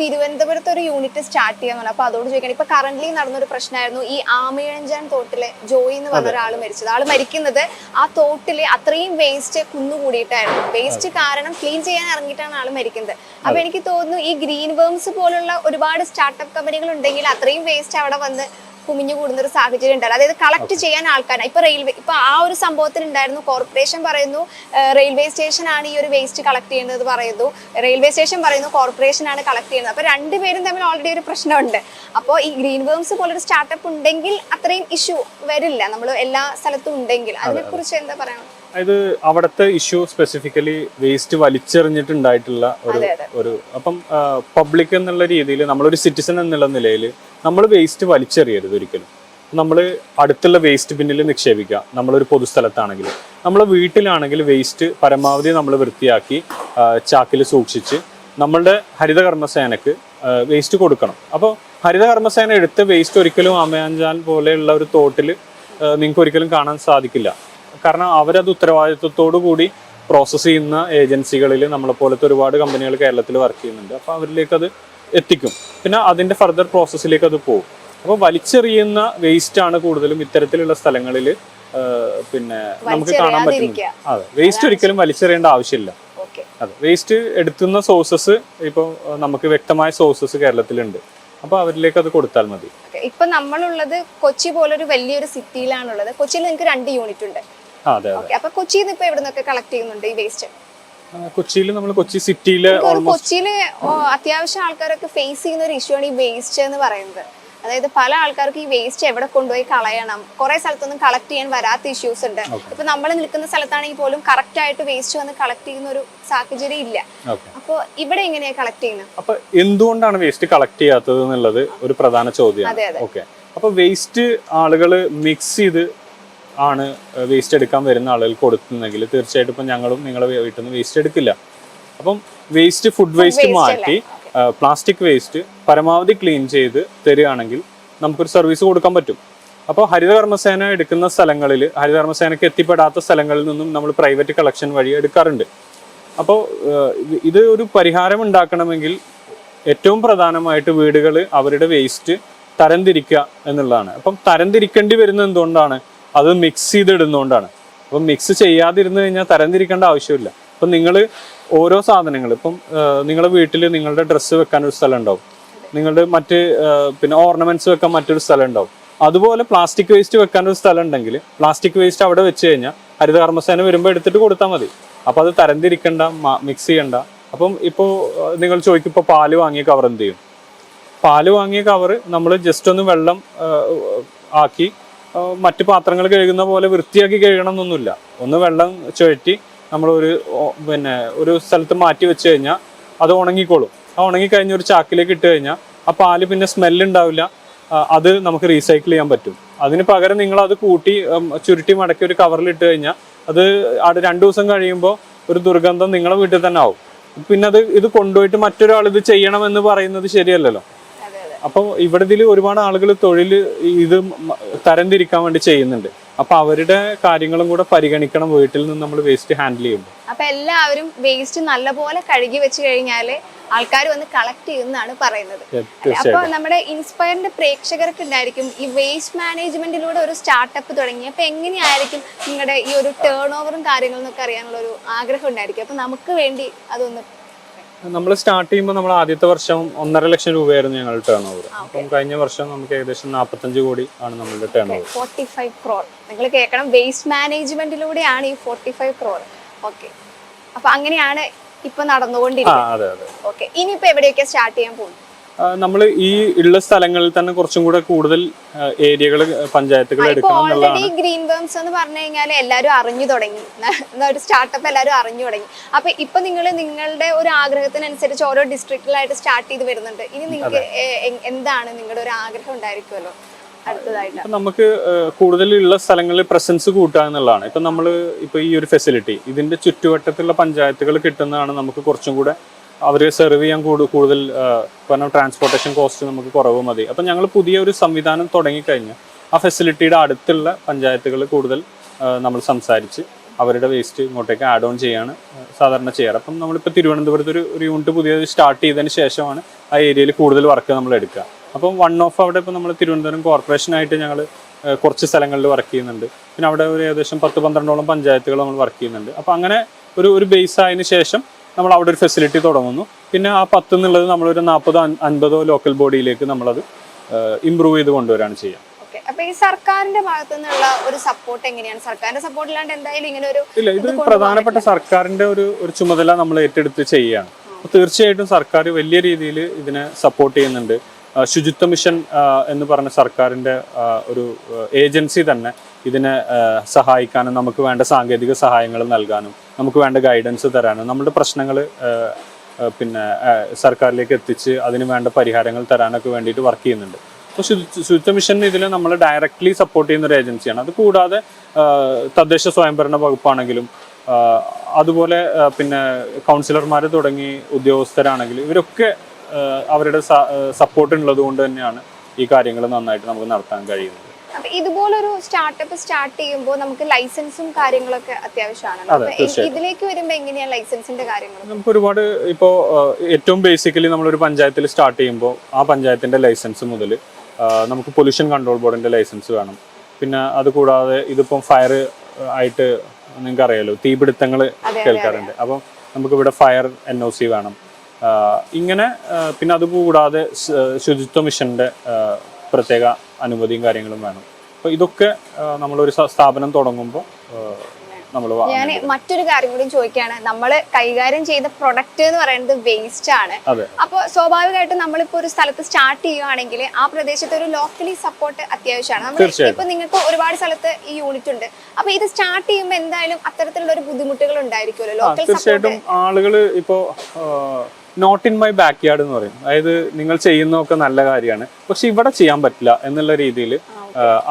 തിരുവനന്തപുരത്ത് ഒരു unit start ചെയ്യാൻ പറഞ്ഞു. അപ്പൊ അതോട് ചോദിക്കണം, ഇപ്പൊ കറന്റ്ലി നടന്നൊരു പ്രശ്നമായിരുന്നു ഈ ആമയിഴഞ്ചാൻ തോട്ടിലെ ജോയി എന്ന് പറഞ്ഞ ഒരാൾ മരിച്ചത്. ആള് മരിക്കുന്നത് ആ തോട്ടില് അത്രയും വേസ്റ്റ് കുന്നുകൂടിയിട്ടായിരുന്നു. വേസ്റ്റ് കാരണം ക്ലീൻ ചെയ്യാൻ ഇറങ്ങിയിട്ടാണ് ആള് മരിക്കുന്നത്. അപ്പൊ എനിക്ക് തോന്നുന്നു ഈ ഗ്രീൻ വേംസ് പോലുള്ള ഒരുപാട് സ്റ്റാർട്ടപ്പ് കമ്പനികൾ ഉണ്ടെങ്കിൽ അത്രയും വേസ്റ്റ് അവിടെ വന്ന് കുമിഞ്ഞു കൂടുന്ന ഒരു സാഹചര്യം ഉണ്ടായിരുന്നു. അതായത് കളക്ട് ചെയ്യാൻ ആൾക്കാരാണ്. ഇപ്പൊ ആ ഒരു സംഭവത്തിൽ ഉണ്ടായിരുന്നു. കോർപ്പറേഷൻ പറയുന്നു റെയിൽവേ സ്റ്റേഷൻ ആണ് ഈ ഒരു വേസ്റ്റ് കളക്ട് ചെയ്യുന്നത് പറയുന്നു, റെയിൽവേ സ്റ്റേഷൻ പറയുന്നു കോർപ്പറേഷൻ ആണ് കളക്ട് ചെയ്യുന്നത്. അപ്പൊ രണ്ടുപേരും തമ്മിൽ ഓൾറെഡി ഒരു പ്രശ്നമുണ്ട്. അപ്പോൾ ഈ ഗ്രീൻ വേംസ് പോലൊരു സ്റ്റാർട്ടപ്പ് ഉണ്ടെങ്കിൽ അത്രയും ഇഷ്യൂ വരില്ല, നമ്മൾ എല്ലാ സ്ഥലത്തും ഉണ്ടെങ്കിൽ. അതിനെ കുറിച്ച് എന്താ പറയാനുള്ളത്? അതായത് അവിടുത്തെ ഇഷ്യൂ സ്പെസിഫിക്കലി വേസ്റ്റ് വലിച്ചെറിഞ്ഞിട്ടുണ്ടായിട്ടുള്ള ഒരു അപ്പം പബ്ലിക് എന്നുള്ള രീതിയിൽ നമ്മളൊരു സിറ്റിസൺ എന്നുള്ള നിലയിൽ നമ്മൾ വേസ്റ്റ് വലിച്ചെറിയരുത് ഒരിക്കലും. നമ്മൾ അടുത്തുള്ള വേസ്റ്റ് ബിന്നിൽ നിക്ഷേപിക്കുക. നമ്മളൊരു പൊതുസ്ഥലത്താണെങ്കിൽ, നമ്മളെ വീട്ടിലാണെങ്കിൽ വേസ്റ്റ് പരമാവധി നമ്മൾ വൃത്തിയാക്കി ചാക്കിൽ സൂക്ഷിച്ച് നമ്മളുടെ ഹരിതകർമ്മസേനക്ക് വേസ്റ്റ് കൊടുക്കണം. അപ്പോൾ ഹരിതകർമ്മസേന എടുത്ത വേസ്റ്റ് ഒരിക്കലും ആമയാഞ്ചാൽ പോലെയുള്ള ഒരു തോട്ടിൽ നിങ്ങൾക്ക് ഒരിക്കലും കാണാൻ സാധിക്കില്ല. കാരണം അവരത് ഉത്തരവാദിത്വത്തോടു കൂടി പ്രോസസ്സ് ചെയ്യുന്ന ഏജൻസികളിൽ നമ്മളെ പോലത്തെ ഒരുപാട് കമ്പനികൾ കേരളത്തിൽ വർക്ക് ചെയ്യുന്നുണ്ട്. അപ്പോൾ അവരിലേക്ക് അത് എത്തിക്കും. പിന്നെ അതിൻ്റെ ഫർദർ പ്രോസസ്സിലേക്ക് അത് പോകും. അപ്പോൾ വലിച്ചെറിയുന്ന വേസ്റ്റ് ആണ് കൂടുതലും ഇത്തരത്തിലുള്ള സ്ഥലങ്ങളിൽ പിന്നെ നമുക്ക് കാണാൻ പറ്റുന്നത്. അതെ, വേസ്റ്റ് ഒരിക്കലും വലിച്ചെറിയേണ്ട ആവശ്യമില്ല. അതെ, വേസ്റ്റ് എടുത്തുന്ന സോഴ്സസ് ഇപ്പോൾ നമുക്ക് വ്യക്തമായ സോഴ്സസ് കേരളത്തിലുണ്ട്. അപ്പൊ അവരിലേക്ക് അത് കൊടുത്താൽ മതി. ഇപ്പൊ നമ്മളുള്ളത് കൊച്ചി പോലൊരു വലിയൊരു സിറ്റിയിലാണുള്ളത്. കൊച്ചിയിൽ നിങ്ങൾക്ക് 2 യൂണിറ്റ് ഉണ്ട്. അപ്പൊ കൊച്ചിയിൽ നിന്ന് ഇപ്പൊ എവിടെ നിന്നൊക്കെ കളക്ട് ചെയ്യുന്നുണ്ട് ഈ വേസ്റ്റ്? കൊച്ചിയിൽ നമ്മൾ കൊച്ചി സിറ്റിയിലെ കൊച്ചിയില് അത്യാവശ്യം ആൾക്കാരൊക്കെ ഫേസ് ചെയ്യുന്ന ഒരു ഇഷ്യൂ ആണ് ഈ വേസ്റ്റ് എന്ന് പറയുന്നത്. അതായത് പല ആൾക്കാർക്ക് ഈ വേസ്റ്റ് എവിടെ കൊണ്ടുപോയി കളയണം, കുറെ സ്ഥലത്തൊന്നും കളക്ട് ചെയ്യാൻ വരാത്ത ഇഷ്യൂസ് ഉണ്ട്. ഇപ്പൊ നമ്മൾ നിൽക്കുന്ന സ്ഥലത്താണെങ്കിൽ പോലും കറക്റ്റ് ആയിട്ട് വേസ്റ്റ് വന്ന് കളക്ട് ചെയ്യുന്ന ഒരു സാഹചര്യം ഇല്ല. അപ്പൊ ഇവിടെ എങ്ങനെയാ കളക്ട് ചെയ്യുന്നത്? അപ്പൊ എന്തുകൊണ്ടാണ് വേസ്റ്റ് കളക്ട് ചെയ്യാത്തത് എന്നുള്ളത് ഒരു പ്രധാന ചോദ്യമാണ്. ഓക്കെ, അപ്പൊ വേസ്റ്റ് ആളുകൾ മിക്സ് ചെയ്ത് ആണ് വേസ്റ്റ് എടുക്കാൻ വരുന്ന ആളുകൾ കൊടുക്കുന്നെങ്കിൽ തീർച്ചയായിട്ടും ഇപ്പം ഞങ്ങളും നിങ്ങളുടെ വീട്ടിൽ നിന്ന് വേസ്റ്റ് എടുക്കില്ല. അപ്പം വേസ്റ്റ് ഫുഡ് വേസ്റ്റ് മാറ്റി പ്ലാസ്റ്റിക് വേസ്റ്റ് പരമാവധി ക്ലീൻ ചെയ്ത് തരികയാണെങ്കിൽ നമുക്കൊരു സർവീസ് കൊടുക്കാൻ പറ്റും. അപ്പോൾ ഹരിതകർമ്മസേന എടുക്കുന്ന സ്ഥലങ്ങളിൽ, ഹരിതകർമ്മസേനയ്ക്ക് എത്തിപ്പെടാത്ത സ്ഥലങ്ങളിൽ നിന്നും നമ്മൾ പ്രൈവറ്റ് കളക്ഷൻ വഴി എടുക്കാറുണ്ട്. അപ്പോൾ ഇത് ഒരു പരിഹാരം ഉണ്ടാക്കണമെങ്കിൽ ഏറ്റവും പ്രധാനമായിട്ട് വീടുകൾ അവരുടെ വേസ്റ്റ് തരംതിരിക്കുക എന്നുള്ളതാണ്. അപ്പം തരംതിരിക്കേണ്ടി വരുന്നത് എന്തുകൊണ്ടാണ്? അത് മിക്സ് ചെയ്തിടുന്നതുകൊണ്ടാണ്. അപ്പം മിക്സ് ചെയ്യാതിരുന്നു കഴിഞ്ഞാൽ തരംതിരിക്കേണ്ട ആവശ്യമില്ല. അപ്പം നിങ്ങൾ ഓരോ സാധനങ്ങൾ, ഇപ്പം നിങ്ങളുടെ വീട്ടിൽ നിങ്ങളുടെ ഡ്രസ്സ് വെക്കാൻ ഒരു സ്ഥലം ഉണ്ടാവും, നിങ്ങളുടെ മറ്റ് പിന്നെ ഓർണമെന്റ്സ് വെക്കാൻ മറ്റൊരു സ്ഥലം ഉണ്ടാവും. അതുപോലെ പ്ലാസ്റ്റിക് വേസ്റ്റ് വെക്കാൻ ഒരു സ്ഥലം ഉണ്ടെങ്കിൽ പ്ലാസ്റ്റിക് വേസ്റ്റ് അവിടെ വെച്ച് കഴിഞ്ഞാൽ ഹരിതകർമ്മസേന വരുമ്പോൾ എടുത്തിട്ട് കൊടുത്താൽ മതി. അപ്പം അത് തരംതിരിക്കണ്ട, മിക്സ് ചെയ്യണ്ട. അപ്പം ഇപ്പോൾ നിങ്ങൾ ചോദിക്കും, ഇപ്പോൾ പാല് വാങ്ങിയ കവർ എന്ത് ചെയ്യും? പാല് വാങ്ങിയ കവർ നമ്മൾ ജസ്റ്റ് ഒന്ന് വെള്ളം ആക്കി മറ്റു പാത്രങ്ങൾ കഴുകുന്ന പോലെ വൃത്തിയാക്കി കഴുകണം എന്നൊന്നുമില്ല. ഒന്ന് വെള്ളം ചുഴറ്റി നമ്മളൊരു പിന്നെ ഒരു സ്ഥലത്ത് മാറ്റി വെച്ച് കഴിഞ്ഞാൽ അത് ഉണങ്ങിക്കോളും. ആ ഉണങ്ങിക്കഴിഞ്ഞ ഒരു ചാക്കിലേക്ക് ഇട്ട് കഴിഞ്ഞാൽ ആ പാല് പിന്നെ സ്മെല്ലുണ്ടാവില്ല. അത് നമുക്ക് റീസൈക്കിൾ ചെയ്യാൻ പറ്റും. അതിന് പകരം നിങ്ങൾ അത് കൂട്ടി ചുരുട്ടി മടക്കി ഒരു കവറിൽ ഇട്ട് കഴിഞ്ഞാൽ അത് 2 ദിവസം കഴിയുമ്പോൾ ഒരു ദുർഗന്ധം നിങ്ങളുടെ വീട്ടിൽ തന്നെ ആവും. പിന്നെ ഇത് കൊണ്ടുപോയിട്ട് മറ്റൊരാൾ ഇത് ചെയ്യണമെന്ന് പറയുന്നത് ശരിയല്ലല്ലോ. അപ്പോൾ ഇവിടെ ഇതിൽ ഒരുപാട് ആളുകൾ തൊഴിൽ ഇത് തരംതിരിക്കാൻ വേണ്ടി ചെയ്യുന്നുണ്ട്. അപ്പൊ അവരുടെ കാര്യങ്ങളും കൂടെ പരിഗണിക്കണം വീട്ടിൽ നിന്ന് നമ്മൾ വേസ്റ്റ് ഹാൻഡിൽ ചെയ്യുമ്പോൾ. അപ്പൊ എല്ലാവരും വേസ്റ്റ് നല്ലപോലെ കഴുകി വെച്ച് കഴിഞ്ഞാൽ ആൾക്കാർ വന്ന് കളക്ട് ചെയ്യുന്നതാണ് പറയുന്നത്. അപ്പൊ നമ്മുടെ ഇൻസ്പയറിന്റെ പ്രേക്ഷകർക്ക് ഉണ്ടായിരിക്കും ഈ വേസ്റ്റ് മാനേജ്മെന്റിലൂടെ ഒരു സ്റ്റാർട്ടപ്പ് തുടങ്ങി. അപ്പൊ എങ്ങനെയായിരിക്കും നിങ്ങളുടെ ഈ ഒരു ടേൺ ഓവറും കാര്യങ്ങളും ഒക്കെ അറിയാനുള്ള ഒരു ആഗ്രഹം ഉണ്ടായിരിക്കും. അപ്പൊ നമുക്ക് വേണ്ടി അതൊന്ന്. നമ്മൾ സ്റ്റാർട്ട് ചെയ്യുമ്പോൾ നമ്മൾ ആദ്യത്തെ വർഷം 1.5 ലക്ഷം രൂപയായിരുന്നു ഞങ്ങളുടെ ടേൺ ഓവർ. അപ്പം കഴിഞ്ഞ വർഷം നമുക്ക് ഏകദേശം 45 കോടി ആണ് നമ്മളുടെ ടേൺ ഓവർ. 45 crore. നിങ്ങൾ കേൾക്കണം, വേസ്റ്റ് മാനേജ്മെന്റിലൂടെയാണ് ഈ 45 crore. ഓക്കെ, അപ്പൊ അങ്ങനെയാണ് ഇപ്പൊ നടന്നുകൊണ്ടിരിക്കുന്നത്. ഓക്കെ, ഇനിയിപ്പോ എവിടെയൊക്കെ സ്റ്റാർട്ട് ചെയ്യാൻ പോകുന്നു? നമ്മൾ ഈ ഉള്ള സ്ഥലങ്ങളിൽ തന്നെ കുറച്ചും കൂടെ കൂടുതൽ ഏരിയകൾ, പഞ്ചായത്തുകൾ എടുക്കണം എന്നുള്ളതാണ്. ഗ്രീൻ വേംസ് എന്ന് പറഞ്ഞു കഴിഞ്ഞാൽ എല്ലാവരും അറിഞ്ഞു തുടങ്ങി, ഒരു സ്റ്റാർട്ടപ്പ് എല്ലാവരും അറിഞ്ഞു തുടങ്ങി. അപ്പൊ ഇപ്പൊ നിങ്ങൾ നിങ്ങളുടെ ഒരു ആഗ്രഹത്തിനനുസരിച്ച് ഓരോ ഡിസ്ട്രിക്റ്റിലായിട്ട് സ്റ്റാർട്ട് ചെയ്ത് വരുന്നുണ്ട്. ഇനി നിങ്ങൾക്ക് എന്താണ് നിങ്ങളുടെ ഒരു ആഗ്രഹം ഉണ്ടായിരിക്കുമല്ലോ അടുത്തതായിട്ട്? നമുക്ക് കൂടുതലുള്ള സ്ഥലങ്ങളിൽ പ്രസൻസ് കൂട്ടുക എന്നുള്ളതാണ്. ഇപ്പൊ നമ്മൾ ഇപ്പൊ ഈ ഒരു ഫെസിലിറ്റി ഇതിന്റെ ചുറ്റുവട്ടത്തുള്ള പഞ്ചായത്തുകൾ കിട്ടുന്നതാണ് നമുക്ക് കുറച്ചും കൂടെ അവർ സെർവ് ചെയ്യാൻ കൂടുതൽ കാരണം ട്രാൻസ്പോർട്ടേഷൻ കോസ്റ്റ് നമുക്ക് കുറവ് മതി. അപ്പം ഞങ്ങൾ പുതിയ ഒരു സംവിധാനം തുടങ്ങിക്കഴിഞ്ഞാൽ ആ ഫെസിലിറ്റിയുടെ അടുത്തുള്ള പഞ്ചായത്തുകൾ കൂടുതൽ നമ്മൾ സംസാരിച്ച് അവരുടെ വേസ്റ്റ് ഇങ്ങോട്ടേക്ക് ആഡ് ഓൺ ചെയ്യാണ് സാധാരണ ചെയ്യാറ്. അപ്പം നമ്മളിപ്പോൾ തിരുവനന്തപുരത്ത് ഒരു യൂണിറ്റ് പുതിയത് സ്റ്റാർട്ട് ചെയ്തതിന് ശേഷമാണ് ആ ഏരിയയിൽ കൂടുതൽ വർക്ക് നമ്മൾ എടുക്കുക. അപ്പം അവിടെ ഇപ്പോൾ നമ്മൾ തിരുവനന്തപുരം കോർപ്പറേഷനായിട്ട് ഞങ്ങൾ കുറച്ച് സ്ഥലങ്ങളിൽ വർക്ക് ചെയ്യുന്നുണ്ട്. പിന്നെ അവിടെ ഒരു ഏകദേശം 10-12ഓളം പഞ്ചായത്തുകൾ നമ്മൾ വർക്ക് ചെയ്യുന്നുണ്ട്. അപ്പോൾ അങ്ങനെ ഒരു ബേസ് ആയതിനു ശേഷം നമ്മൾ അവിടെ ഒരു ഫെസിലിറ്റി തുടങ്ങുന്നു. പിന്നെ ആ 10 എന്നുള്ളത് നമ്മളൊരു 40-50 ലോക്കൽ ബോഡിയിലേക്ക് നമ്മളത് ഇമ്പ്രൂവ് ചെയ്ത് കൊണ്ടുവരാണ് ചെയ്യുക. അപ്പൊ ഈ സർക്കാരിന്റെ ഭാഗത്തു നിന്നുള്ള ഒരു സപ്പോർട്ട് എങ്ങനെയാണ്? സർക്കാരിന്റെ സപ്പോർട്ട് ഇല്ലാണ്ട് എന്തായാലും ഇങ്ങനെ ഒരു ഇല്ല, ഇത് പ്രധാനപ്പെട്ട സർക്കാരിന്റെ ഒരു ചുമതല നമ്മൾ ഏറ്റെടുത്ത് ചെയ്യുകയാണ്. അപ്പോൾ തീർച്ചയായിട്ടും സർക്കാർ വലിയ രീതിയിൽ ഇതിനെ സപ്പോർട്ട് ചെയ്യുന്നുണ്ട്. ശുചിത്വ മിഷൻ എന്ന് പറഞ്ഞ സർക്കാരിന്റെ ഒരു ഏജൻസി തന്നെ ഇതിനെ സഹായിക്കാനും നമുക്ക് വേണ്ട സാങ്കേതിക സഹായങ്ങൾ നൽകാനും നമുക്ക് വേണ്ട ഗൈഡൻസ് തരാനും നമ്മുടെ പ്രശ്നങ്ങൾ പിന്നെ സർക്കാരിലേക്ക് എത്തിച്ച് അതിന് വേണ്ട പരിഹാരങ്ങൾ തരാനൊക്കെ വേണ്ടിയിട്ട് വർക്ക് ചെയ്യുന്നുണ്ട്. അപ്പോൾ ശുചിത്വ മിഷൻ ഇതിൽ നമ്മൾ ഡയറക്റ്റ്ലി സപ്പോർട്ട് ചെയ്യുന്ന ഒരു ഏജൻസിയാണ്. അത് കൂടാതെ തദ്ദേശ സ്വയംഭരണ വകുപ്പാണെങ്കിലും അതുപോലെ പിന്നെ കൗൺസിലർമാർ തുടങ്ങി ഉദ്യോഗസ്ഥരാണെങ്കിലും ഇവരൊക്കെ അവരുടെ സപ്പോർട്ട് ഉള്ളത് കൊണ്ട് തന്നെയാണ് ഈ കാര്യങ്ങൾ നന്നായിട്ട് നമുക്ക് നടത്താൻ കഴിയുന്നത്. ഇതുപോലൊരു സ്റ്റാർട്ടപ്പ് സ്റ്റാർട്ട് ചെയ്യുമ്പോൾ നമുക്ക് ലൈസൻസും കാര്യങ്ങളൊക്കെ അത്യാവശ്യമാണ്. ഇതിലേക്ക് വരുമ്പോൾ എങ്ങനെയാണ് ലൈസൻസിന്റെ കാര്യങ്ങൾ? നമുക്ക് ഒരുപാട് ഇപ്പോൾ ഏറ്റവും ബേസിക്കലി നമ്മളൊരു പഞ്ചായത്തിൽ സ്റ്റാർട്ട് ചെയ്യുമ്പോൾ ആ പഞ്ചായത്തിന്റെ ലൈസൻസ് മുതൽ നമുക്ക് പൊല്യൂഷൻ കൺട്രോൾ ബോർഡിന്റെ ലൈസൻസ് വേണം. പിന്നെ അതുകൂടാതെ ഇതിപ്പം ഫയർ ആയിട്ട് നിങ്ങൾക്ക് അറിയാലോ, തീപിടുത്തങ്ങൾ കേൾക്കാറുണ്ട്. അപ്പം നമുക്കിവിടെ ഫയർ NOC വേണം. ഇങ്ങനെ പിന്നെ അതുകൂടാതെ ശുചിത്വ മിഷന്റെ പ്രത്യേക അനുമതിയും കാര്യങ്ങളും വേണം. അപ്പോൾ ഇതൊക്കെ നമ്മളൊരു സ്ഥാപനം തുടങ്ങുമ്പോൾ ഞാൻ മറ്റൊരു കാര്യം കൂടി ചോദിക്കുകയാണ്. നമ്മൾ കൈകാര്യം ചെയ്ത പ്രൊഡക്റ്റ് എന്ന് പറയുന്നത് വേസ്റ്റ് ആണ്. അപ്പോൾ സ്വാഭാവികമായിട്ടും നമ്മളിപ്പോൾ ഒരു സ്ഥലത്ത് സ്റ്റാർട്ട് ചെയ്യുകയാണെങ്കിൽ ആ പ്രദേശത്ത് ഒരു ലോക്കലി സപ്പോർട്ട് അത്യാവശ്യമാണ്. നമ്മൾ ഇപ്പൊ നിങ്ങൾക്ക് ഒരുപാട് സ്ഥലത്ത് ഈ യൂണിറ്റ് ഉണ്ട്. അപ്പൊ ഇത് സ്റ്റാർട്ട് ചെയ്യുമ്പോൾ എന്തായാലും അത്തരത്തിലുള്ള ഒരു ബുദ്ധിമുട്ടുകൾ ഉണ്ടായിരിക്കുമല്ലോ. ലോക്കൽ തീർച്ചയായിട്ടും ആളുകൾ ഇപ്പോൾ not in my backyard എന്ന് പറയും. അതായത് നിങ്ങൾ ചെയ്യുന്നതൊക്കെ നല്ല കാര്യമാണ്, പക്ഷെ ഇവിടെ ചെയ്യാൻ പറ്റില്ല എന്നുള്ള രീതിയിൽ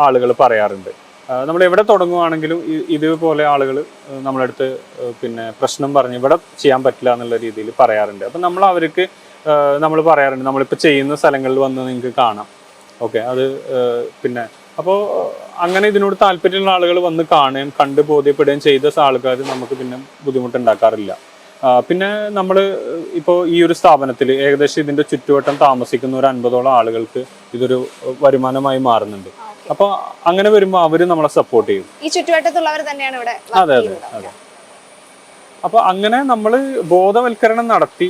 ആളുകൾ പറയാറുണ്ട്. നമ്മൾ എവിടെ തുടങ്ങുവാണെങ്കിലും ഇതുപോലെ ആളുകൾ നമ്മളടുത്ത് പിന്നെ പ്രശ്നം പറഞ്ഞ് ഇവിടെ ചെയ്യാൻ പറ്റില്ല എന്നുള്ള രീതിയിൽ പറയാറുണ്ട്. അപ്പം നമ്മൾ പറയാറുണ്ട് നമ്മളിപ്പോൾ ചെയ്യുന്ന സ്ഥലങ്ങളിൽ വന്ന് നിങ്ങൾക്ക് കാണാം. ഓക്കെ, അത് പിന്നെ അപ്പോൾ അങ്ങനെ ഇതിനോട് താല്പര്യമുള്ള ആളുകൾ വന്ന് കാണുകയും കണ്ട് ബോധ്യപ്പെടുകയും ചെയ്ത ആൾക്കാർ നമുക്ക് പിന്നെ ബുദ്ധിമുട്ടുണ്ടാക്കാറില്ല. പിന്നെ നമ്മൾ ഇപ്പോൾ ഈ ഒരു സ്ഥാപനത്തിൽ ഏകദേശം ഇതിന്റെ ചുറ്റുവട്ടം താമസിക്കുന്ന ഒരു 50ഓളം ആളുകൾക്ക് ഇതൊരു വരുമാനമായി മാറുന്നുണ്ട്. അപ്പൊ അങ്ങനെ വരുമ്പോൾ അവര് നമ്മളെ സപ്പോർട്ട് ചെയ്യും. ഈ ചുറ്റുവട്ടത്തുള്ളവർ തന്നെയാണ് ഇവിടെ. അതെ. അപ്പൊ അങ്ങനെ നമ്മൾ ബോധവൽക്കരണം നടത്തി.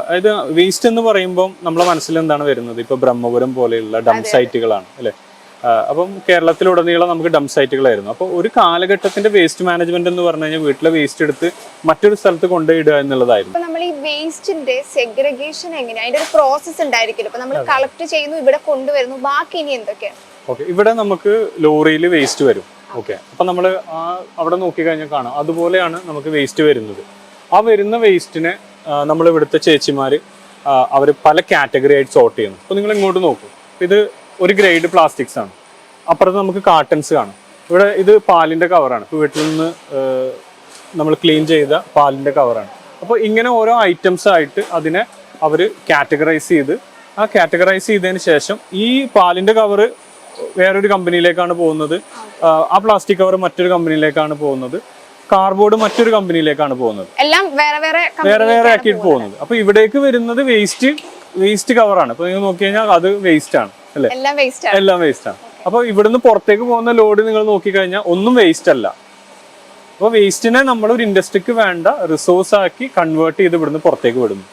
അതായത് വേസ്റ്റ് എന്ന് പറയുമ്പോൾ നമ്മളെ മനസ്സിൽ എന്താണ് വരുന്നത്? ഇപ്പൊ ബ്രഹ്മപുരം പോലെയുള്ള ഡംപ് സൈറ്റുകളാണ് അല്ലെ. അപ്പം കേരളത്തിലുടനീളം നമുക്ക് ഡംപ് സൈറ്റുകളായിരുന്നു. അപ്പോൾ ഒരു കാലഘട്ടത്തിന്റെ വേസ്റ്റ് മാനേജ്മെന്റ് എന്ന് പറഞ്ഞു കഴിഞ്ഞാൽ വീട്ടിലെ വേസ്റ്റ് എടുത്ത് മറ്റൊരു സ്ഥലത്ത് കൊണ്ടുപോയിടുക എന്നുള്ളതായിരുന്നു. നമ്മൾ ഈ വേസ്റ്റിന്റെ സെഗ്രിഗേഷൻ എങ്ങനെയാണ്? അതിന്റെ ഒരു പ്രോസസ് ഉണ്ടായിരിക്കില്ല. ഇപ്പൊ നമ്മൾ കളക്ട് ചെയ്യുന്നു, ഇവിടെ കൊണ്ടുവരുന്നു, ബാക്കി ഇനി എന്തൊക്കെയാണ്? ഓക്കെ, ഇവിടെ നമുക്ക് ലോറിയിൽ വേസ്റ്റ് വരും. ഓക്കെ, അപ്പൊ നമ്മൾ അവിടെ നോക്കിക്കഴിഞ്ഞാൽ കാണാം അതുപോലെയാണ് നമുക്ക് വേസ്റ്റ് വരുന്നത്. ആ വരുന്ന വേസ്റ്റിനെ നമ്മൾ ഇവിടുത്തെ ചേച്ചിമാര് അവർ പല കാറ്റഗറി ആയിട്ട് സോർട്ട് ചെയ്യുന്നു. അപ്പൊ നിങ്ങൾ ഇങ്ങോട്ട് നോക്കൂ, ഇത് ഒരു ഗ്രേഡ് പ്ലാസ്റ്റിക്സ് ആണ്. അപ്പുറത്ത് നമുക്ക് കാർട്ടൺസ് കാണും. ഇവിടെ ഇത് പാലിന്റെ കവറാണ്. ഇപ്പോൾ വീട്ടിൽ നിന്ന് നമ്മൾ ക്ലീൻ ചെയ്ത പാലിന്റെ കവറാണ്. അപ്പോൾ ഇങ്ങനെ ഓരോ ഐറ്റംസ് ആയിട്ട് അതിനെ അവർ കാറ്റഗറൈസ് ചെയ്ത് ആ കാറ്റഗറൈസ് ചെയ്തതിന് ശേഷം ഈ പാലിന്റെ കവറ് വേറൊരു കമ്പനിയിലേക്കാണ് പോകുന്നത്, ആ പ്ലാസ്റ്റിക് കവർ മറ്റൊരു കമ്പനിയിലേക്കാണ് പോകുന്നത്, കാർബോർഡ് മറ്റൊരു കമ്പനിയിലേക്കാണ് പോകുന്നത്, എല്ലാം വേറെ വേറെ ആക്കിയിട്ട് പോകുന്നത്. അപ്പൊ ഇവിടേക്ക് വരുന്നത് വേസ്റ്റ് കവറാണ്. ഇപ്പൊ നിങ്ങൾ നോക്കി കഴിഞ്ഞാൽ അത് വേസ്റ്റ് ആണ് അല്ലെ, എല്ലാം വേസ്റ്റ് ആണ്. അപ്പൊ ഇവിടുന്ന് പുറത്തേക്ക് പോകുന്ന ലോഡ് നിങ്ങൾ നോക്കിക്കഴിഞ്ഞാൽ ഒന്നും വേസ്റ്റ് അല്ല. അപ്പോൾ വേസ്റ്റിനെ നമ്മൾ ഒരു ഇൻഡസ്ട്രിക്ക് വേണ്ട റിസോഴ്സ് ആക്കി കൺവേർട്ട് ചെയ്ത് ഇവിടുന്ന് പുറത്തേക്ക് വിടുന്നു.